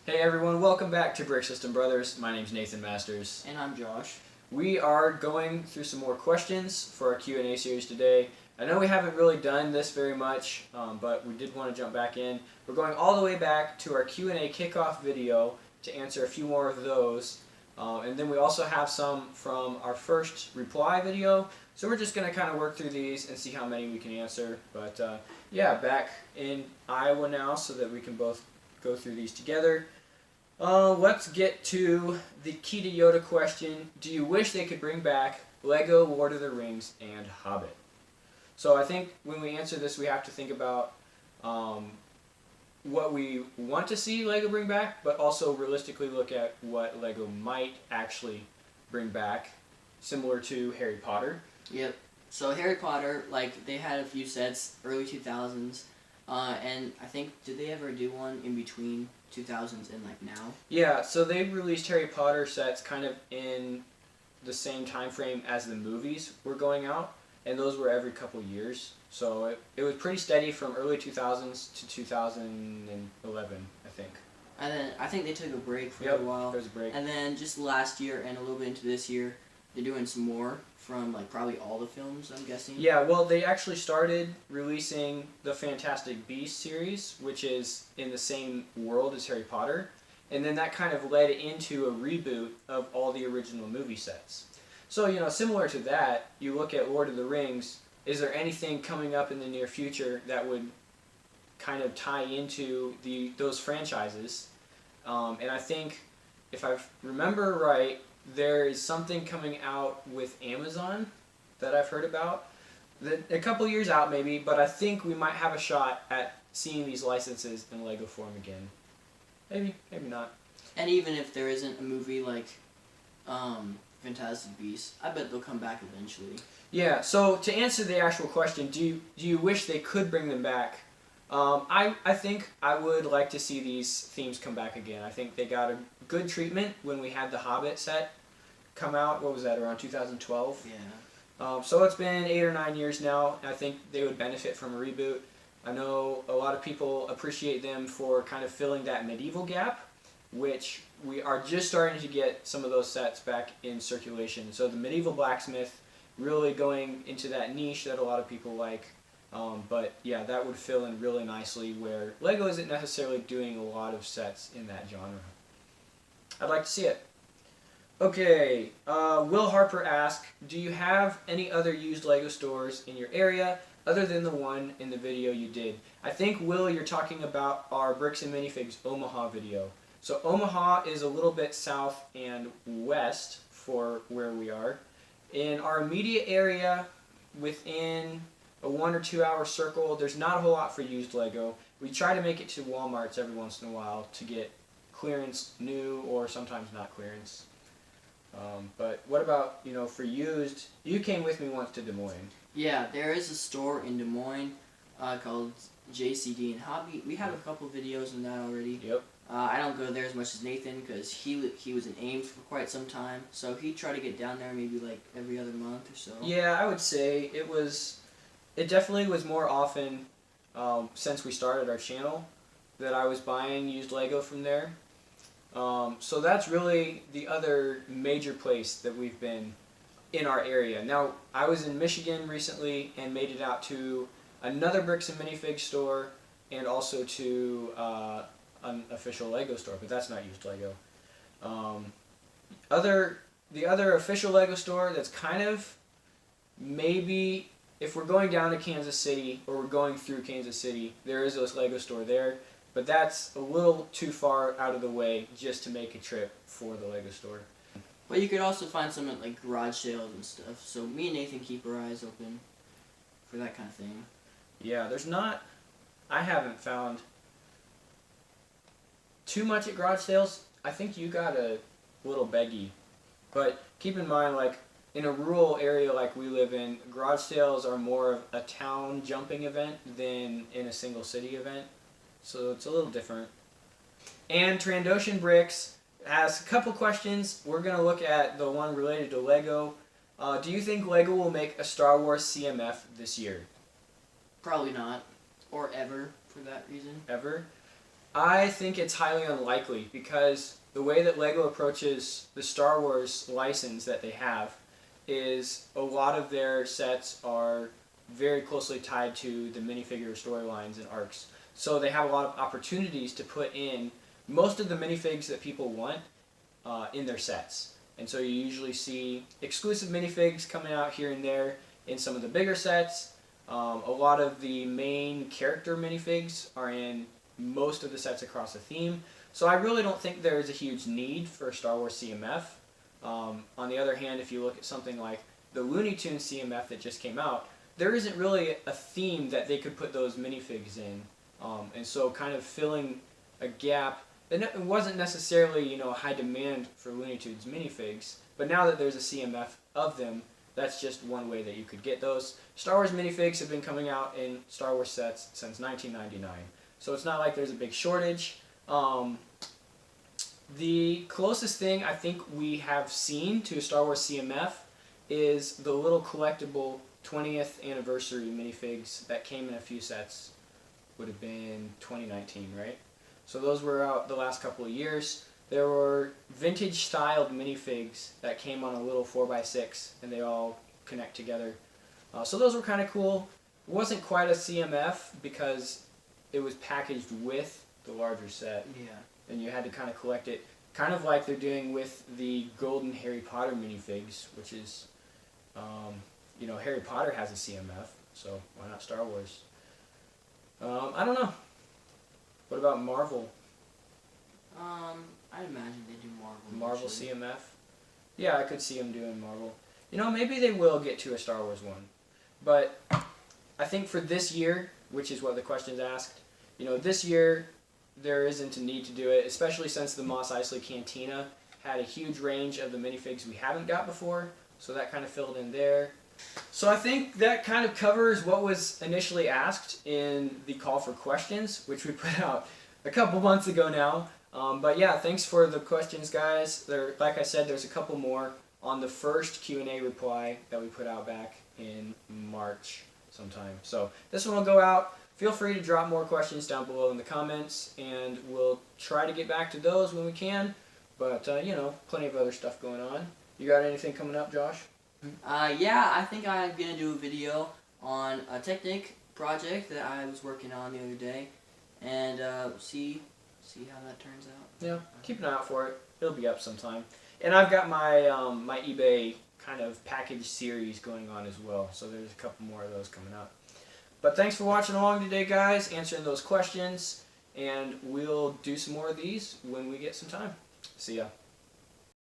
Hey everyone, welcome back to Brick System Brothers. My name's Nathan Masters. And I'm Josh. We are going through some more questions for our Q&A series today. I know we haven't really done this very much, but we did want to jump back in. We're going all the way back to our Q&A kickoff video to answer a few more of those. And then we also have some from our first reply video. So we're just going to kind of work through these and see how many we can answer. But yeah, back in Iowa now so that we can both go through these together. Let's get to the KetaYoda question. Do you wish they could bring back Lego, Lord of the Rings, and Hobbit? So I think when we answer this, we have to think about what we want to see Lego bring back, but also realistically look at what Lego might actually bring back, similar to Harry Potter. Yep. So Harry Potter, like, they had a few sets, early 2000s, and I think, did they ever do one in between 2000s and, like, now? Yeah, so they released Harry Potter sets kind of in the same time frame as the movies were going out, and those were every couple years. So it was pretty steady from early 2000s to 2011, I think. And then I think they took a break for Yep, a while. there was a break. And then just last year and a little bit into this year, they're doing some more from, like, probably all the films, I'm guessing. Yeah, well, they actually started releasing the Fantastic Beasts series, which is in the same world as Harry Potter, and then that kind of led into a reboot of all the original movie sets. So, you know, similar to that, you look at Lord of the Rings, is there anything coming up in the near future that would kind of tie into those franchises? And I think, if I remember right, there is something coming out with Amazon that I've heard about. A couple years out maybe, but I think we might have a shot at seeing these licenses in Lego form again. Maybe, maybe not. And even if there isn't a movie like Fantastic Beasts, I bet they'll come back eventually. Yeah, so to answer the actual question, do you wish they could bring them back? I think I would like to see these themes come back again. I think they got a good treatment when we had the Hobbit set come out. What was that, around 2012? Yeah. So it's been 8 or 9 years now. I think they would benefit from a reboot. I know a lot of people appreciate them for kind of filling that medieval gap, which we are just starting to get some of those sets back in circulation. So the medieval blacksmith really going into that niche that a lot of people like. But yeah, that would fill in really nicely where Lego isn't necessarily doing a lot of sets in that genre. I'd like to see it. Okay, Will Harper asked, do you have any other used Lego stores in your area other than the one in the video you did? I think, Will, you're talking about our Bricks and Minifigs Omaha video. So Omaha is a little bit south and west for where we are. In our immediate area, within a 1 or 2 hour circle, there's not a whole lot for used Lego. We try to make it to Walmarts every once in a while to get clearance new or sometimes not clearance. But what about, you know, for used? You came with me once to Des Moines. Yeah, there is a store in Des Moines called JCD and Hobby. We have a couple videos on that already. Yep. I don't go there as much as Nathan because he was in Ames for quite some time. So he tried to get down there maybe like every other month or so. Yeah, I would say it definitely was more often since we started our channel that I was buying used Lego from there. So that's really the other major place that we've been in our area. Now, I was in Michigan recently and made it out to another Bricks and Minifigs store and also to an official Lego store, but that's not used Lego. The other official Lego store that's kind of maybe, if we're going down to Kansas City or we're going through Kansas City, there is a Lego store there, but that's a little too far out of the way just to make a trip for the Lego store. But you could also find some at like garage sales and stuff. So me and Nathan keep our eyes open for that kind of thing. Yeah, I haven't found too much at garage sales. I think you got a little beggy. But keep in mind, like, in a rural area like we live in, garage sales are more of a town jumping event than in a single city event. So it's a little different. And Trandoshan Bricks asks a couple questions. We're going to look at the one related to Lego. Do you think Lego will make a Star Wars CMF this year? Probably not. Or ever, for that reason. Ever? I think it's highly unlikely because the way that LEGO approaches the Star Wars license that they have is a lot of their sets are very closely tied to the minifigure storylines and arcs. So they have a lot of opportunities to put in most of the minifigs that people want in their sets. And so you usually see exclusive minifigs coming out here and there in some of the bigger sets. A lot of the main character minifigs are in most of the sets across the theme. So I really don't think there is a huge need for Star Wars CMF. On the other hand, if you look at something like the Looney Tunes CMF that just came out, there isn't really a theme that they could put those minifigs in. And so kind of filling a gap. It wasn't necessarily, a high demand for Looney Tunes minifigs, but now that there's a CMF of them, that's just one way that you could get those. Star Wars minifigs have been coming out in Star Wars sets since 1999, so it's not like there's a big shortage. The closest thing I think we have seen to a Star Wars CMF is the little collectible 20th anniversary minifigs that came in a few sets. Would have been 2019, right? So those were out the last couple of years. There were vintage styled minifigs that came on a little 4x6 and they all connect together. So those were kind of cool. It wasn't quite a CMF because it was packaged with the larger set. Yeah. And you had to kind of collect it. Kind of like they're doing with the golden Harry Potter minifigs, which is, Harry Potter has a CMF, so why not Star Wars? I don't know. What about Marvel? I'd imagine they do Marvel. Marvel eventually. CMF? Yeah, I could see them doing Marvel. Maybe they will get to a Star Wars one. But I think for this year, which is what the question's asked, this year there isn't a need to do it, especially since the Mos Eisley Cantina had a huge range of the minifigs we haven't got before, so that kind of filled in there. So I think that kind of covers what was initially asked in the call for questions, which we put out a couple months ago now. But yeah, thanks for the questions, guys. Like I said, there's a couple more on the first Q&A reply that we put out back in March sometime. So this one will go out. Feel free to drop more questions down below in the comments, and we'll try to get back to those when we can. But, plenty of other stuff going on. You got anything coming up, Josh? Yeah, I think I'm going to do a video on a Technic project that I was working on the other day, and see how that turns out. Yeah, keep an eye out for it. It'll be up sometime. And I've got my my eBay kind of package series going on as well, so there's a couple more of those coming up. But thanks for watching along today, guys, answering those questions, and we'll do some more of these when we get some time. See ya.